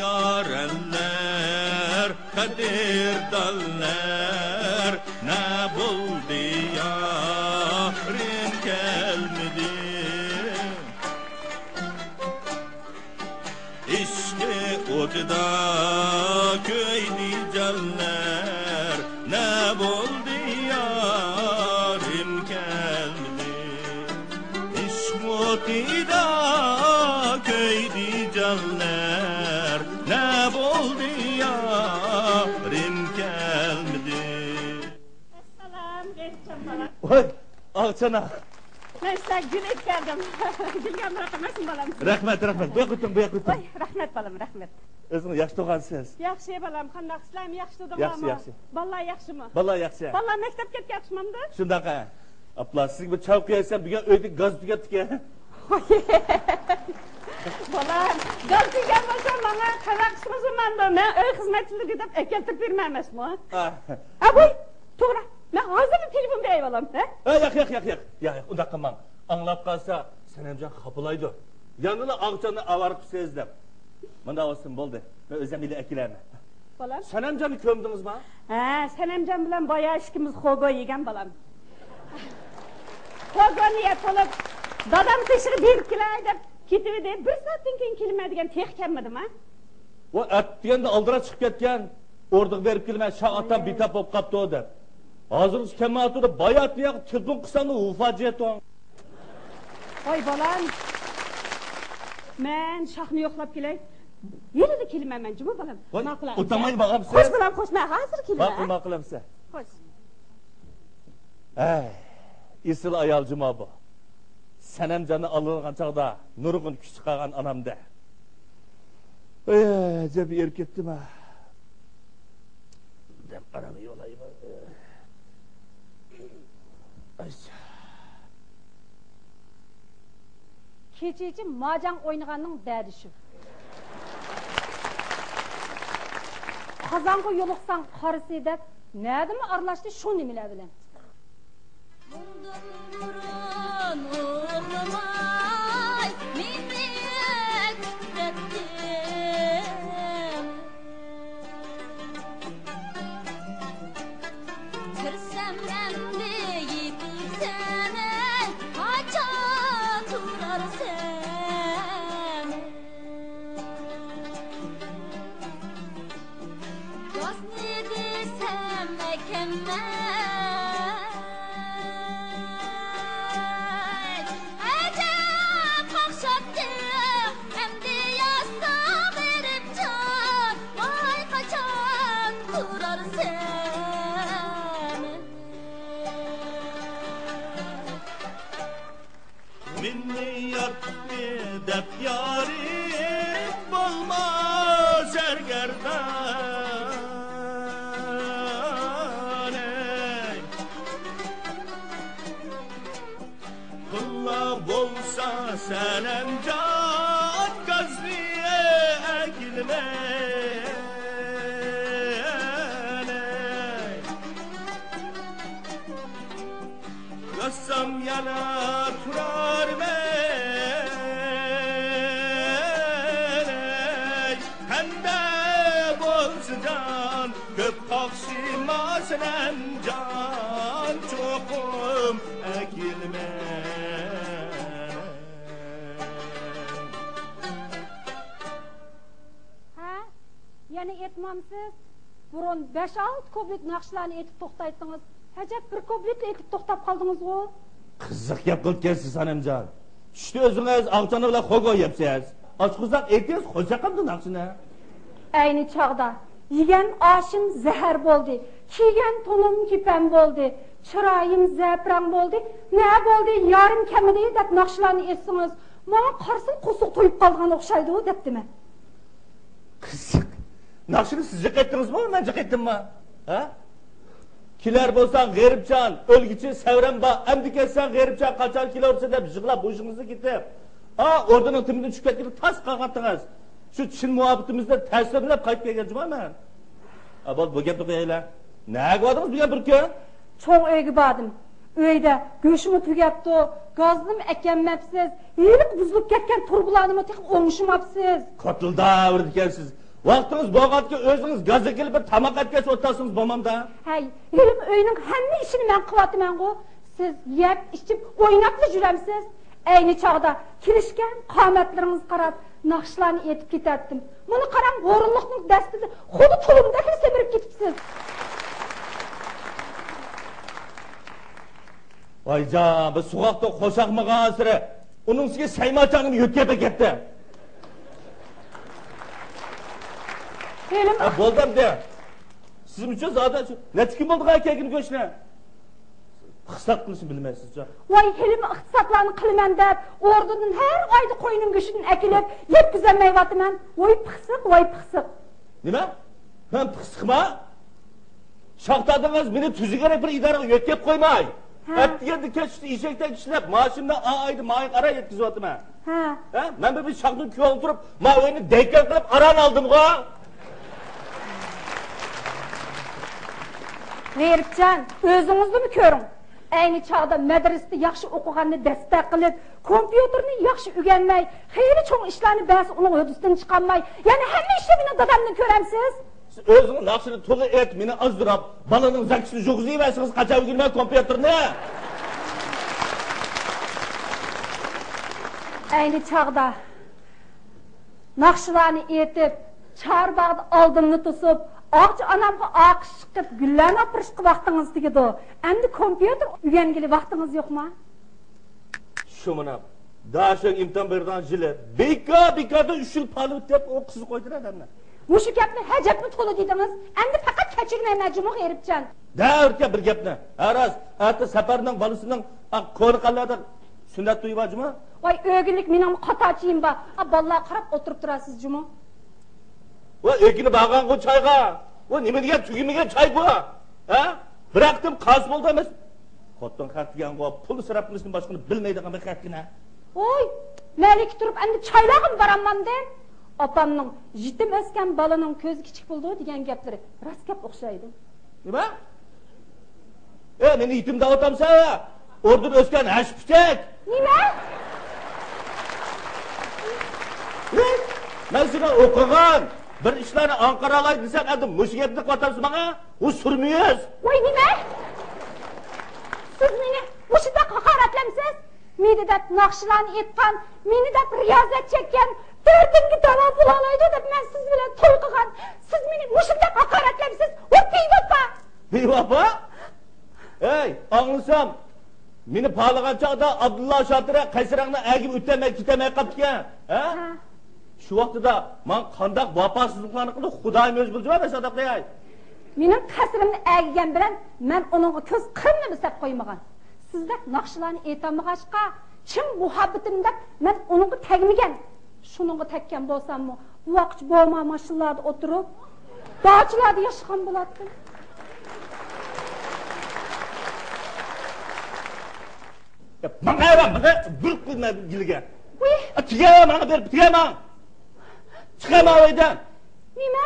yarenler, kadirdanlar, ne buldu yarim gelmedi. İşte odda köydi canlar, ne buldu yarim gelmedi. İşte odda köydi canlar, ne buldu yarim gelmedi. Selam, geçeceğim bana. Oy, Ağçana. Ben size gül etkerdim. Gülgen bırakamazsın balam. Rahmet. Buyuk ötün. Oy, rahmet balam, rahmet. Özünüz yaxşı doğansınız. Yaxşı balam, qandaq sizlarım yaxşı dedim Yaxşı, ama. yaxşı. Vallahi yaxşı mı? Vallahi yaxşı. Vallahi mektepke yaxşımamdı. Şundaqa. Abla, siz bir çay koyarsan bugün öyde gaz tükettik. Vallahi gaz tüken olsa bana kazakçımız zamanında ben öy hizmetçilik edip ekeltip vermemiş mi? Ah. Ha boy, to'g'ri. Ben hazır telefon bey balam, he? Yak. Undaqqa man. Anlap qalsa, Sanemcan xapalaydı. Yanına Ağçanı avarıp sezdim. Mında olsun boldu. Ben özüm ile ekilerine. Balam. Sanemcan'ı kömdünüz mü? Ha, Sanemcan bilan bayağı işkimiz xogo yegan balam. Xogo niyet olup, dadam teşhiri berip kelay deb ketibdi. Bir saatdan keyin kelmaydigan tex kelmadim ha? O atdiganda aldıra chiqib ketgan, ordiq berib kelmay, shaqatdan bitap bo'lib qapti o deb. Hozir kelmayapti, bayat yo'q, telefon qilsang ufajet o. Oy balam. Men shaqni yo'qlab kelay. Yerida kelmayman, juma balam. Ma'qulam. O'tamayman bag'am sen. Xo'sh balam, xo'sh, men hozir kelmayman. Ma'qulamsa. Xo'sh. Ey, isil ayal cuma bu. Sanemcan'ı alırgan çağda nurgun küçük çıkargan anamda. Cep erkettim ha. Dem aramı yolayım. Keçeci majang o'ynaganning dadi shu. Qozonga yo'liqsang qarisi deb, nadimi aralashdi shu nimalar bilan? Minni yaptı dep yarim olmaz ergerdan ey. Kulla bolsa senem can gazliye ekilmen ey. Yassam yana turar men ey. Pembe bolsa can köp kakşima senem can çokum ekilmen. Ha? Yani etmamsiz. Burun 5-6 kublik naqshlarni etib to'xtatdingiz. Hajab bir kublik etib to'xtab qoldingiz-ku. Kızık yap kılıp gelsin Sanemcan. İşte özünüz Ağçanı bile kogo yapsayız. Aç kızak etiyiz, hoca kaptın aksine. Ayni chog'da yegan oshim zahar bo'ldi, kiygan to'nim kipam bo'ldi, chiroyim zaprang bo'ldi, ne bo'ldi yarim kamidi deb naqshlarni etsingiz, mana qarsin qo'suq to'yib qolgan o'xshaydi debdimi? Kızık. Nakşını siz ettiniz mi, ben ettim mi? Ha? Kiler bolsan garipcan, ölgüçü sevren ba, emdi kessen garipcan kaçan kilo olsa deb jıglap hoşunuzu gitip. Ha, oradan tümünü çüketini tas kalkattınız. Şu Çin muhabbetimizde tersine bilip kayıp geleceğim ben. Ha, bu gepni koyaylar. Ne koydunuz bir gün? Çoğ öygü badım. Uyda go'shimi tugabdi, gaznim ekanmabsiz, yiliq buzilib ketgan turbularni tek o'ngishmabsiz. Qotildavr ekansiz. Vaqtingiz bo'lganki o'zingiz gazga kelib bir tamoq etgach o'tasingiz bo'lmamda. Hay, elim uyning hamma ishini men qilyapman-ku. Siz yeb, ichib, o'ynabli juramsiz. Ayni chog'da kelishgan qomatlaringiz qarab naqshlarni etib ketatdim. Buni qarang, o'rinliqning dastida xuddi tulumdek semirib ketibsiz. Voyjon, bu so'qoqda qo'shaqmagan sira uning ustiga saymochangni yo'tkab ketdi. Elim bo'ldim de. Sizim uchun zoda necha kun bo'ldi akagini go'shni? Hisob qilishni bilmaysiz-ku. Voy, elim iqtisodlarni qilaman deb, o'rnidan har oyda qo'yning go'shtini akilib, yetkazolmayapman. Voy pixsiq. Nima? Men pixsiqma? Shoqtadingiz meni tuzigarak bir idoraga yo'tkab qo'ymay. Atganda kechdi eshakdan ishlab, mashinada oyda moy qara yetkazayapman. Ha. Men bir shoqni kuyov turib, men o'yini deykan qilib aran oldim-ku. Veribcan, o'zingizni ko'ring. Ayni chog'da madrasada yaxshi o'qiganni dastak qilib, kompyuterni yaxshi o'rganmay, xeyli cho'ng ishlarni bas uning o'disidan chiqolmay, ya'ni hamma ishni meni dadamni ko'ramsiz. Siz o'zingiz naqshini to'g'ri et, meni azdirab, balaning zakisini jo'g'izlayversiz, qachon o'rganmay kompyuterni. Ayni chog'da naqshlarni etib, charbog'da oldimni to'sib, Ağaç anamga aqış chiqib, gullarni opirishga vaqtingiz tegadi. Endi kompyuter o'rgangili vaqtingiz yo'qmi? Shu mana dashoq imtihon bergan yili beka-bekada 3 yil palib deb o'qishni qo'ydilar adamlar. Mushu gapni hajabni to'la dedingiz. Endi faqat kechirmay majmuh G'eribjon. Davrga bir gapni. Aras, ata safarning bolasining qo'rqanlarda sunnat to'yibajmi? Voy, o'g'illik mening qatochiyim bor. Bolalar qarab o'tirib turasiz juma. Va ekini bag'an qo'y choyga. Va nima degan tugimagan choy bu? Ha? Biroqdim qaz bo'ldi emas. Xotin xat degan pul sarf qilishni boshqani bilmaydigan bir xatgina. Voy, malik turib endi choylag'im boraman deb. Opamning yetim o'sgan bolaning ko'zi kichik bo'ldi degan gaplari rost gap o'xshaydi. Nima? Meni yetimda otamsa, o'rdan o'sgan hashpichak. Nima? Men seni o'qigan bir ishlarni Anqaralay desam, endi mush gapni qo'tamsiz menga? U surmiyiz. Voy, nima? Siz meni mushida haqoratlamsiz? Meni deb naqshlarni etgan, meni deb riyozat chekkan, dardimga davo bo'laydi deb men siz bilan to'y qilgan. Siz meni mushida haqoratlamsiz? Va bevafo. Bevafo? Ey, anglasam, meni palagan chog'da Abdullah Shotira qaysirangni agib o'tmay ketamay qolgan, ha? Shu vaqtida men qanday vafosizliklarni qilib, Xudoyim o'z bildi va sodaq deyay. Mening qasrimni agigan bilan men uningga ko'z qirimni bisab qo'ymagan. Sizda naqshlarni aytolmag'achqa, chin muhabbatimda men uningga tegmagan. Shuningga tekkan bo'lsam-mu, bu vaqt bo'lma mashinalarda o'tirib, da'chilarda yashagan bo'lardim. Menga bir qilma gilga. Voy, Tigama, menga ber, tigama. Chiqama oydan. nima?